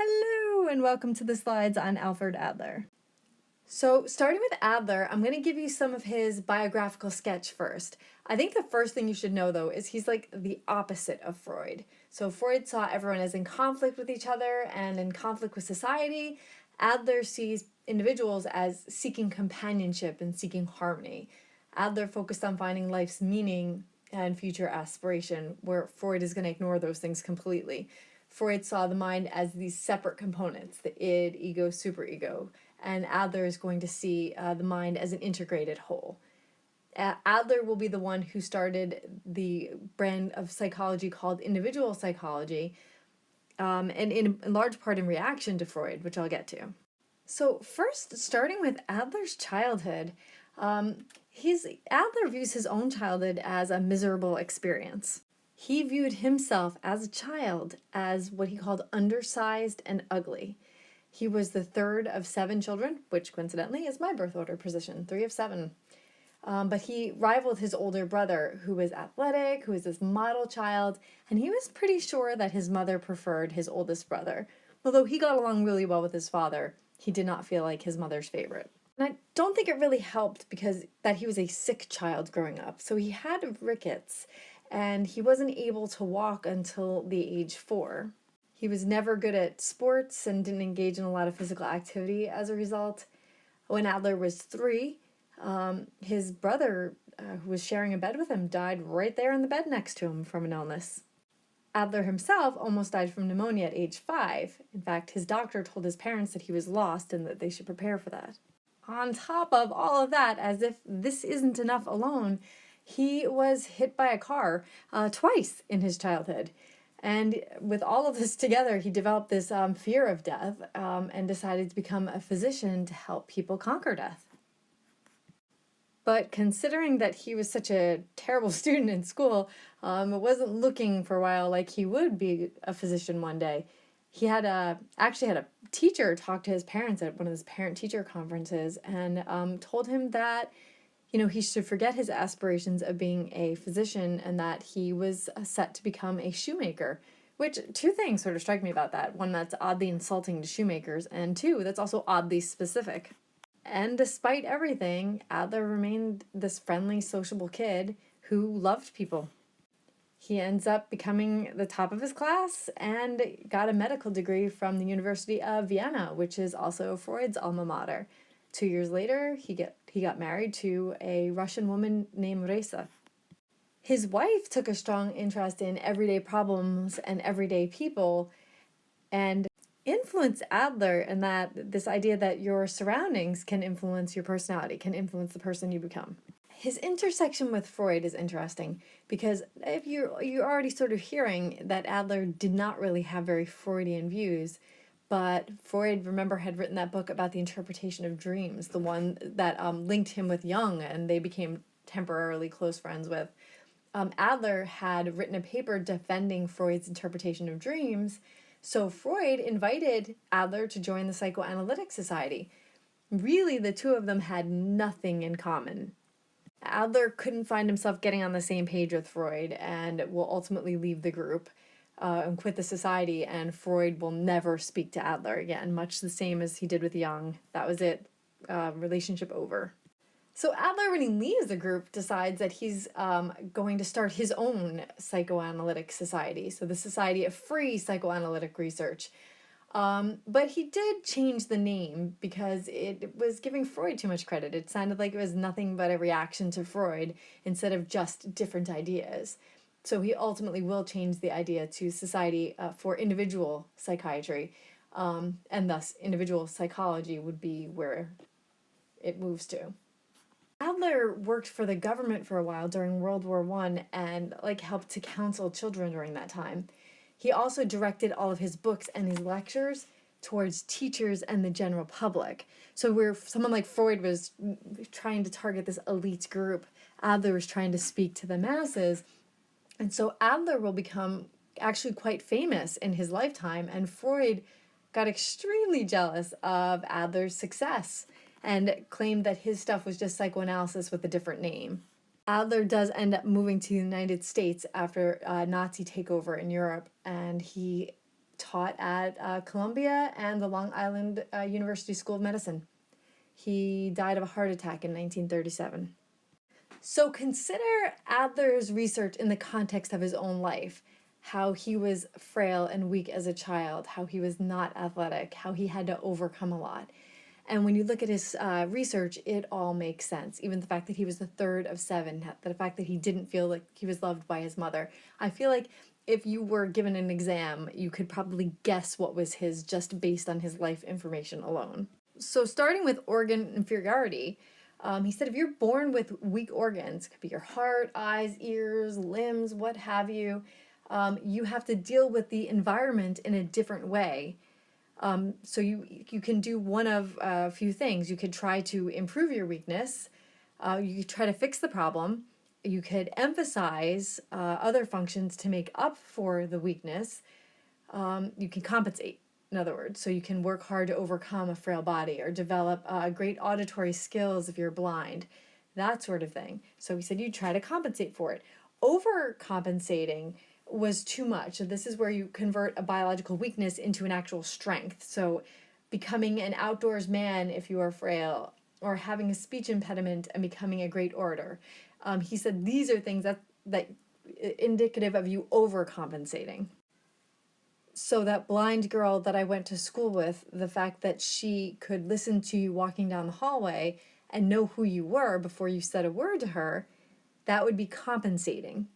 Hello and welcome to the slides on Alfred Adler. So starting with Adler, I'm going to give you some of his biographical sketch first. I think the first thing you should know though is he's like the opposite of Freud. So Freud saw everyone as in conflict with each other and in conflict with society. Adler sees individuals as seeking companionship and seeking harmony. Adler focused on finding life's meaning and future aspiration, where Freud is going to ignore those things completely. Freud saw the mind as these separate components, the id, ego, superego, and Adler is going to see the mind as an integrated whole. Adler will be the one who started the brand of psychology called individual psychology, and in large part in reaction to Freud, which I'll get to. So first, starting with Adler's childhood, Adler views his own childhood as a miserable experience. He viewed himself as a child as what he called undersized and ugly. He was the third of 7 children, which coincidentally is my birth order position, 3 of 7. But he rivaled his older brother, who was athletic, who was this model child, and he was pretty sure that his mother preferred his oldest brother. Although he got along really well with his father, he did not feel like his mother's favorite. And I don't think it really helped because that he was a sick child growing up. So he had rickets, and he wasn't able to walk until the age 4. He was never good at sports and didn't engage in a lot of physical activity as a result. When Adler was 3, his brother, who was sharing a bed with him, died right there in the bed next to him from an illness. Adler himself almost died from pneumonia at age 5. In fact, his doctor told his parents that he was lost and that they should prepare for that. On top of all of that, as if this isn't enough alone, he was hit by a car twice in his childhood. And with all of this together, he developed this fear of death and decided to become a physician to help people conquer death. But considering that he was such a terrible student in school, it wasn't looking for a while like he would be a physician one day. He actually had a teacher talk to his parents at one of his parent-teacher conferences and told him that he should forget his aspirations of being a physician and that he was set to become a shoemaker, which 2 things sort of strike me about that. 1, that's oddly insulting to shoemakers, and 2, that's also oddly specific. And despite everything, Adler remained this friendly, sociable kid who loved people. He ends up becoming the top of his class and got a medical degree from the University of Vienna, which is also Freud's alma mater. 2 years later, he got married to a Russian woman named Reza. His wife took a strong interest in everyday problems and everyday people and influenced Adler in that this idea that your surroundings can influence your personality, can influence the person you become. His intersection with Freud is interesting because if you're already sort of hearing that Adler did not really have very Freudian views, but Freud, remember, had written that book about the interpretation of dreams, the one that linked him with Jung, and they became temporarily close friends with. Adler had written a paper defending Freud's interpretation of dreams, so Freud invited Adler to join the Psychoanalytic Society. Really, the 2 of them had nothing in common. Adler couldn't find himself getting on the same page with Freud and will ultimately leave the group and quit the society, and Freud will never speak to Adler again, much the same as he did with Jung. That was it. Relationship over. So Adler, when he leaves the group, decides that he's going to start his own psychoanalytic society, so the Society of Free Psychoanalytic Research. But he did change the name because it was giving Freud too much credit. It sounded like it was nothing but a reaction to Freud instead of just different ideas. So he ultimately will change the idea to Society for Individual Psychiatry, and thus individual psychology would be where it moves to. Adler worked for the government for a while during World War I and helped to counsel children during that time. He also directed all of his books and his lectures towards teachers and the general public. So where someone like Freud was trying to target this elite group, Adler was trying to speak to the masses. And so Adler will become actually quite famous in his lifetime, and Freud got extremely jealous of Adler's success and claimed that his stuff was just psychoanalysis with a different name. Adler does end up moving to the United States after Nazi takeover in Europe, and he taught at Columbia and the Long Island University School of Medicine. He died of a heart attack in 1937. So consider Adler's research in the context of his own life, how he was frail and weak as a child, how he was not athletic, how he had to overcome a lot. And when you look at his research, it all makes sense. Even the fact that he was the third of seven, the fact that he didn't feel like he was loved by his mother. I feel like if you were given an exam, you could probably guess what was his just based on his life information alone. So starting with organ inferiority, he said if you're born with weak organs, it could be your heart, eyes, ears, limbs, what have you, you have to deal with the environment in a different way. So you can do one of a few things. You could try to improve your weakness. You could try to fix the problem. You could emphasize other functions to make up for the weakness. You can compensate, in other words. So you can work hard to overcome a frail body or develop great auditory skills if you're blind, that sort of thing. So he said you try to compensate for it. Overcompensating was too much. So this is where you convert a biological weakness into an actual strength. So becoming an outdoors man if you are frail, or having a speech impediment and becoming a great orator. He said these are things that indicative of you overcompensating. So that blind girl that I went to school with, the fact that she could listen to you walking down the hallway and know who you were before you said a word to her, that would be compensating.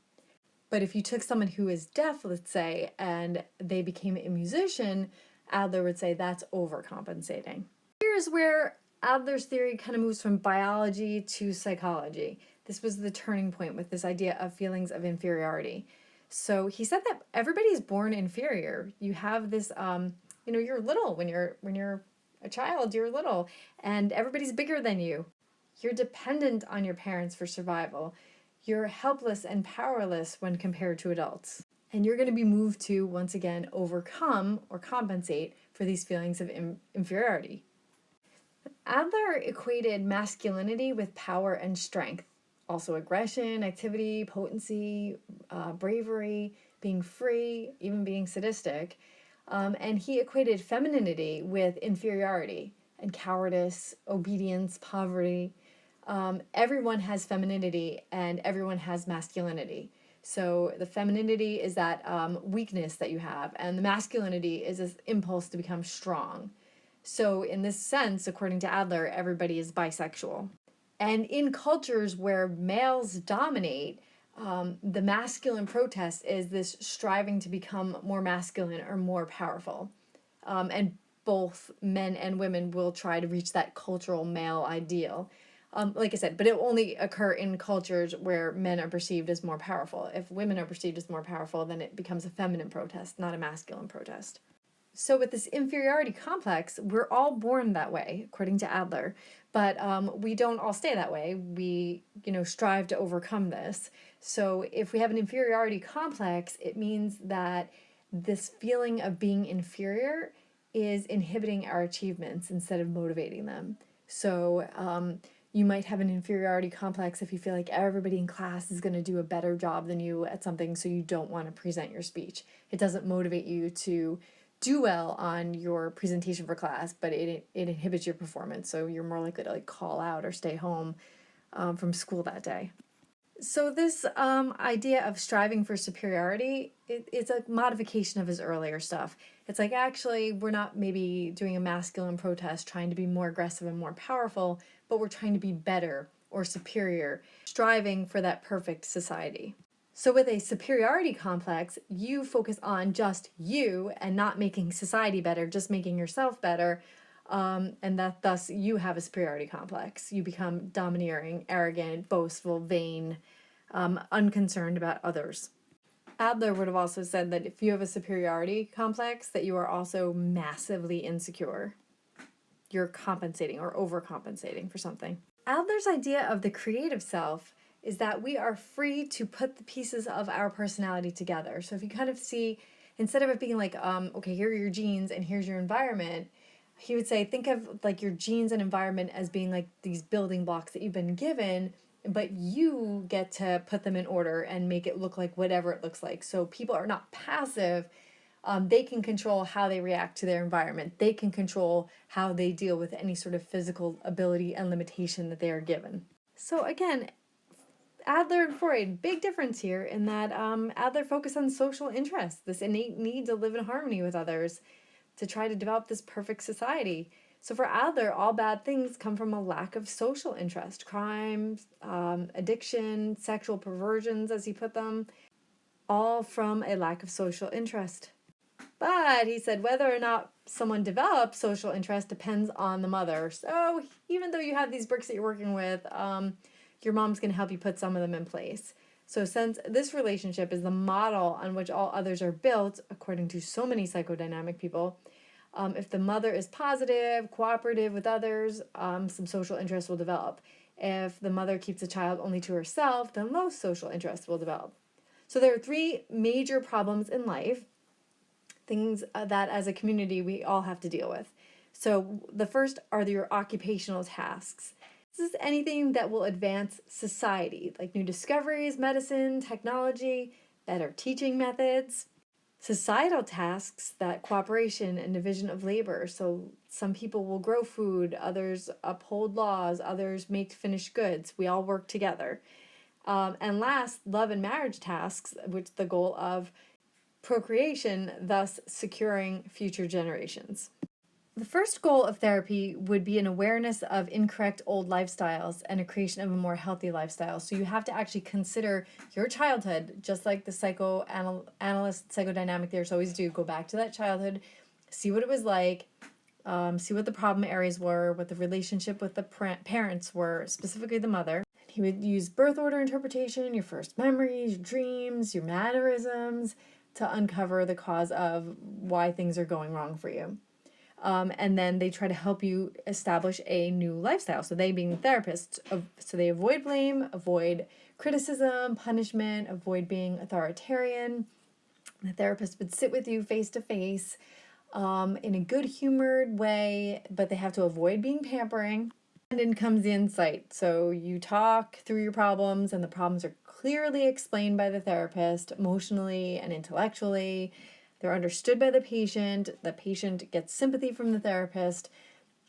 But if you took someone who is deaf, let's say, and they became a musician, Adler would say that's overcompensating. Here's where Adler's theory kind of moves from biology to psychology. This was the turning point with this idea of feelings of inferiority. So he said that everybody's born inferior. You have this, you're little when you're a child, you're little, and everybody's bigger than you. You're dependent on your parents for survival. You're helpless and powerless when compared to adults. And you're going to be moved to, once again, overcome or compensate for these feelings of inferiority. Adler equated masculinity with power and strength, also aggression, activity, potency, bravery, being free, even being sadistic. And he equated femininity with inferiority and cowardice, obedience, poverty. Everyone has femininity and everyone has masculinity. So the femininity is that weakness that you have, and the masculinity is this impulse to become strong. So in this sense, according to Adler, everybody is bisexual. And in cultures where males dominate, the masculine protest is this striving to become more masculine or more powerful. And both men and women will try to reach that cultural male ideal. Like I said, but it will only occur in cultures where men are perceived as more powerful. If women are perceived as more powerful, then it becomes a feminine protest, not a masculine protest. So with this inferiority complex, we're all born that way, according to Adler, but we don't all stay that way. We, strive to overcome this. So if we have an inferiority complex, it means that this feeling of being inferior is inhibiting our achievements instead of motivating them. So you might have an inferiority complex if you feel like everybody in class is going to do a better job than you at something, so you don't want to present your speech. It doesn't motivate you to do well on your presentation for class, but it inhibits your performance, so you're more likely to call out or stay home from school that day. So this idea of striving for superiority, it's a modification of his earlier stuff. It's like, actually, we're not maybe doing a masculine protest trying to be more aggressive and more powerful, but we're trying to be better or superior, striving for that perfect society. So with a superiority complex, you focus on just you and not making society better, just making yourself better, and that thus you have a superiority complex. You become domineering, arrogant, boastful, vain, unconcerned about others. Adler would have also said that if you have a superiority complex, that you are also massively insecure. You're compensating or overcompensating for something. Adler's idea of the creative self is that we are free to put the pieces of our personality together. So if you kind of see, instead of it being like, okay, here are your genes and here's your environment, he would say, think of your genes and environment as being like these building blocks that you've been given, but you get to put them in order and make it look like whatever it looks like. So people are not passive, They can control how they react to their environment. They can control how they deal with any sort of physical ability and limitation that they are given. So again, Adler and Freud, big difference here in that Adler focused on social interests, this innate need to live in harmony with others, to try to develop this perfect society. So for Adler, all bad things come from a lack of social interest. Crimes, addiction, sexual perversions, as he put them, all from a lack of social interest. But he said whether or not someone develops social interest depends on the mother. So even though you have these bricks that you're working with, your mom's going to help you put some of them in place. So since this relationship is the model on which all others are built, according to so many psychodynamic people, if the mother is positive, cooperative with others, some social interest will develop. If the mother keeps the child only to herself, then low social interest will develop. So there are three major problems in life, things that as a community we all have to deal with. So the first are your occupational tasks. This is anything that will advance society, like new discoveries, medicine, technology, better teaching methods. Societal tasks, that cooperation and division of labor. So some people will grow food, others uphold laws, others make finished goods. We all work together. And last, love and marriage tasks, which the goal of procreation, thus securing future generations. The first goal of therapy would be an awareness of incorrect old lifestyles and a creation of a more healthy lifestyle. So you have to actually consider your childhood, just like the psychoanalyst, psychodynamic theorists always do. Go back to that childhood, see what it was like, see what the problem areas were, what the relationship with the parents were, specifically the mother. He would use birth order interpretation, your first memories, your dreams, your mannerisms, to uncover the cause of why things are going wrong for you. And then they try to help you establish a new lifestyle. So they being therapists, so they avoid blame, avoid criticism, punishment, avoid being authoritarian. The therapist would sit with you face to face in a good humored way, but they have to avoid being pampering. And in comes the insight. So you talk through your problems, and the problems are clearly explained by the therapist, emotionally and intellectually. They're understood by the patient gets sympathy from the therapist,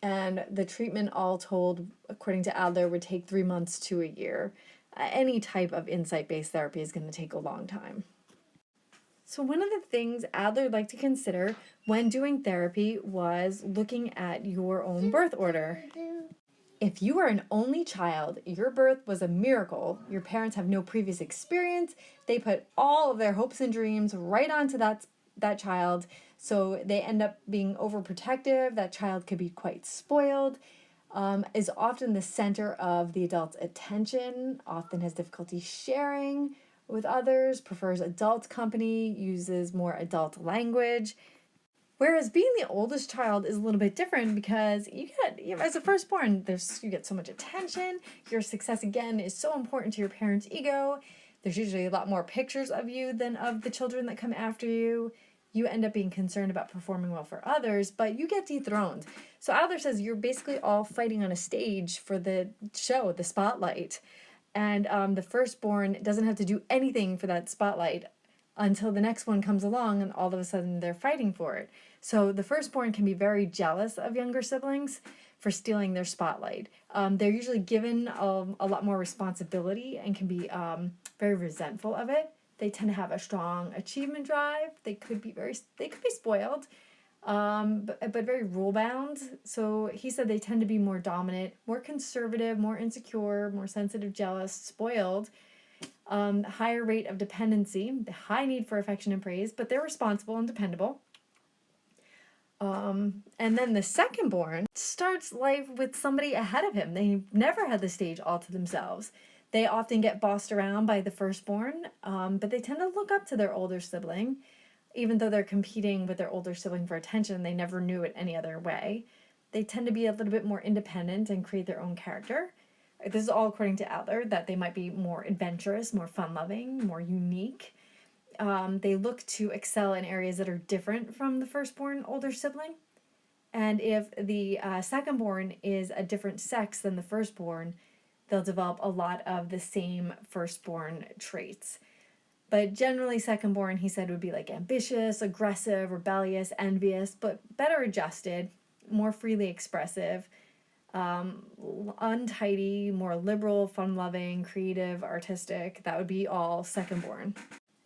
and the treatment, all told, according to Adler, would take 3 months to a year. Any type of insight-based therapy is going to take a long time. So one of the things Adler liked to consider when doing therapy was looking at your own birth order. If you are an only child, your birth was a miracle. Your parents have no previous experience. They put all of their hopes and dreams right onto that child, so they end up being overprotective. That child could be quite spoiled, is often the center of the adult's attention, often has difficulty sharing with others, prefers adult company, uses more adult language. Whereas being the oldest child is a little bit different because you get, as a firstborn, you get so much attention. Your success, again, is so important to your parents' ego. There's usually a lot more pictures of you than of the children that come after you. You end up being concerned about performing well for others, but you get dethroned. So Adler says you're basically all fighting on a stage for the show, the spotlight. And the firstborn doesn't have to do anything for that spotlight until the next one comes along, and all of a sudden they're fighting for it. So the firstborn can be very jealous of younger siblings for stealing their spotlight. They're usually given a lot more responsibility and can be very resentful of it. They tend to have a strong achievement drive. They could be spoiled, but very rule bound. So he said they tend to be more dominant, more conservative, more insecure, more sensitive, jealous, spoiled. Higher rate of dependency, the high need for affection and praise, but they're responsible and dependable. And then the secondborn starts life with somebody ahead of him. They never had the stage all to themselves. They often get bossed around by the firstborn, but they tend to look up to their older sibling. Even though they're competing with their older sibling for attention, they never knew it any other way. They tend to be a little bit more independent and create their own character. This is all according to Adler, that they might be more adventurous, more fun-loving, more unique. They look to excel in areas that are different from the firstborn older sibling. And if the secondborn is a different sex than the firstborn, they'll develop a lot of the same firstborn traits. But generally, second-born, he said, would be like ambitious, aggressive, rebellious, envious, but better adjusted, more freely expressive, untidy, more liberal, fun-loving, creative, artistic. That would be all second-born.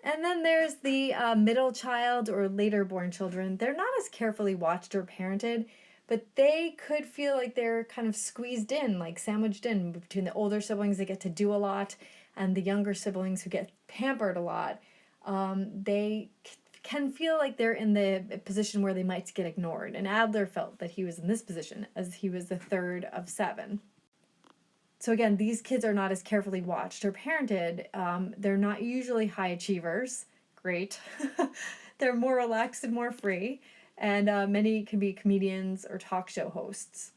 And then there's the middle child or later born children. They're not as carefully watched or parented, but they could feel like they're kind of squeezed in, like sandwiched in between the older siblings that get to do a lot and the younger siblings who get pampered a lot. They can feel like they're in the position where they might get ignored. And Adler felt that he was in this position as he was the third of 7. So again, these kids are not as carefully watched or parented. They're not usually high achievers. Great. They're more relaxed and more free. And many can be comedians or talk show hosts.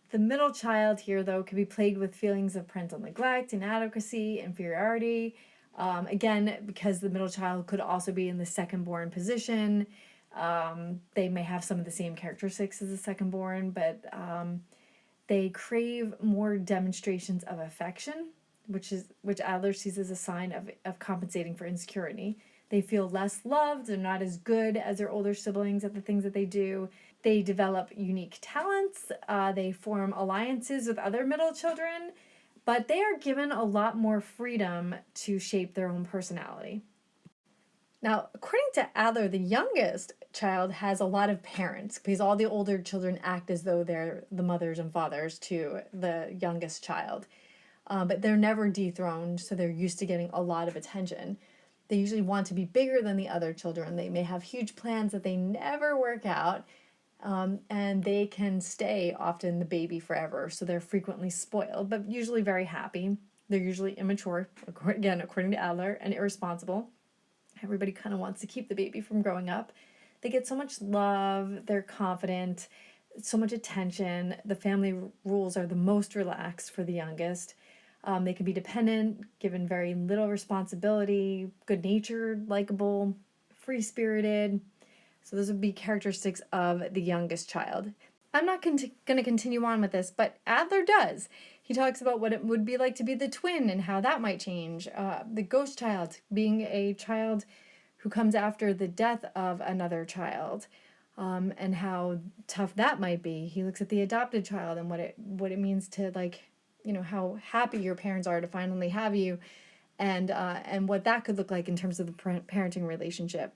The middle child here, though, can be plagued with feelings of parental neglect, inadequacy, inferiority. Again, because the middle child could also be in the second-born position. They may have some of the same characteristics as the second-born, but they crave more demonstrations of affection, which Adler sees as a sign of compensating for insecurity. They feel less loved. They're not as good as their older siblings at the things that they do. They develop unique talents. They form alliances with other middle children, but they are given a lot more freedom to shape their own personality. Now, according to Adler, the youngest child has a lot of parents because all the older children act as though they're the mothers and fathers to the youngest child. But they're never dethroned, so they're used to getting a lot of attention. They usually want to be bigger than the other children. They may have huge plans that they never work out, and they can stay often the baby forever, so they're frequently spoiled, but usually very happy. They're usually immature, again, according to Adler, and irresponsible. Everybody kind of wants to keep the baby from growing up. They get so much love, they're confident, so much attention. The family rules are the most relaxed for the youngest. They can be dependent, given very little responsibility, good-natured, likable, free-spirited. So those would be characteristics of the youngest child. I'm not going to continue on with this, but Adler does. He talks about what it would be like to be the twin and how that might change. The ghost child, being a child who comes after the death of another child, and how tough that might be. He looks at the adopted child and what it means to, like, you know, how happy your parents are to finally have you, and what that could look like in terms of the parenting relationship.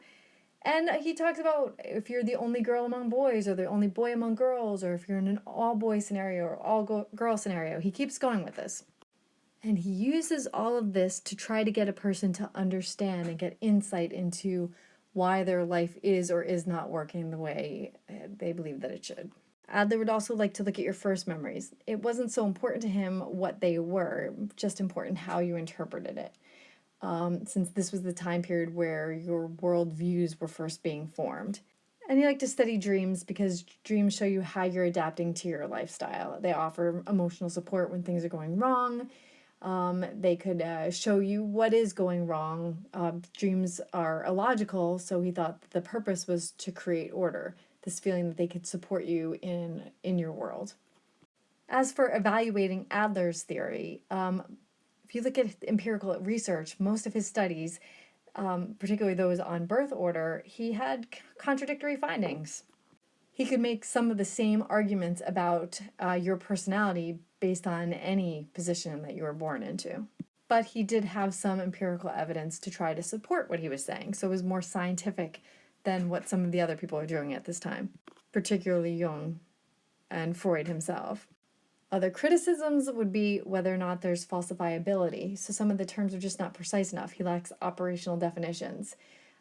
And he talks about if you're the only girl among boys or the only boy among girls, or if you're in an all-boy scenario or all-girl scenario. He keeps going with this. And he uses all of this to try to get a person to understand and get insight into why their life is or is not working the way they believe that it should. Adler would also like to look at your first memories. It wasn't so important to him what they were, just important how you interpreted it. Since this was the time period where your worldviews were first being formed. And he liked to study dreams because dreams show you how you're adapting to your lifestyle. They offer emotional support when things are going wrong. They could show you what is going wrong. Dreams are illogical, so he thought that the purpose was to create order, this feeling that they could support you in your world. As for evaluating Adler's theory, if you look at empirical research, most of his studies, particularly those on birth order, he had contradictory findings. He could make some of the same arguments about your personality based on any position that you were born into. But he did have some empirical evidence to try to support what he was saying, so it was more scientific than what some of the other people are doing at this time, particularly Jung and Freud himself. Other criticisms would be whether or not there's falsifiability. So some of the terms are just not precise enough. He lacks operational definitions.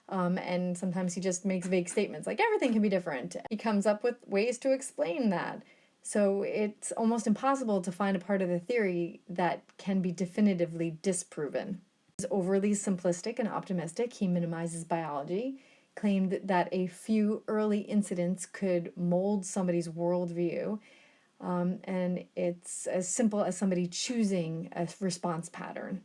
And sometimes he just makes vague statements like everything can be different. He comes up with ways to explain that. So it's almost impossible to find a part of the theory that can be definitively disproven. He's overly simplistic and optimistic. He minimizes biology, claimed that a few early incidents could mold somebody's worldview. And it's as simple as somebody choosing a response pattern.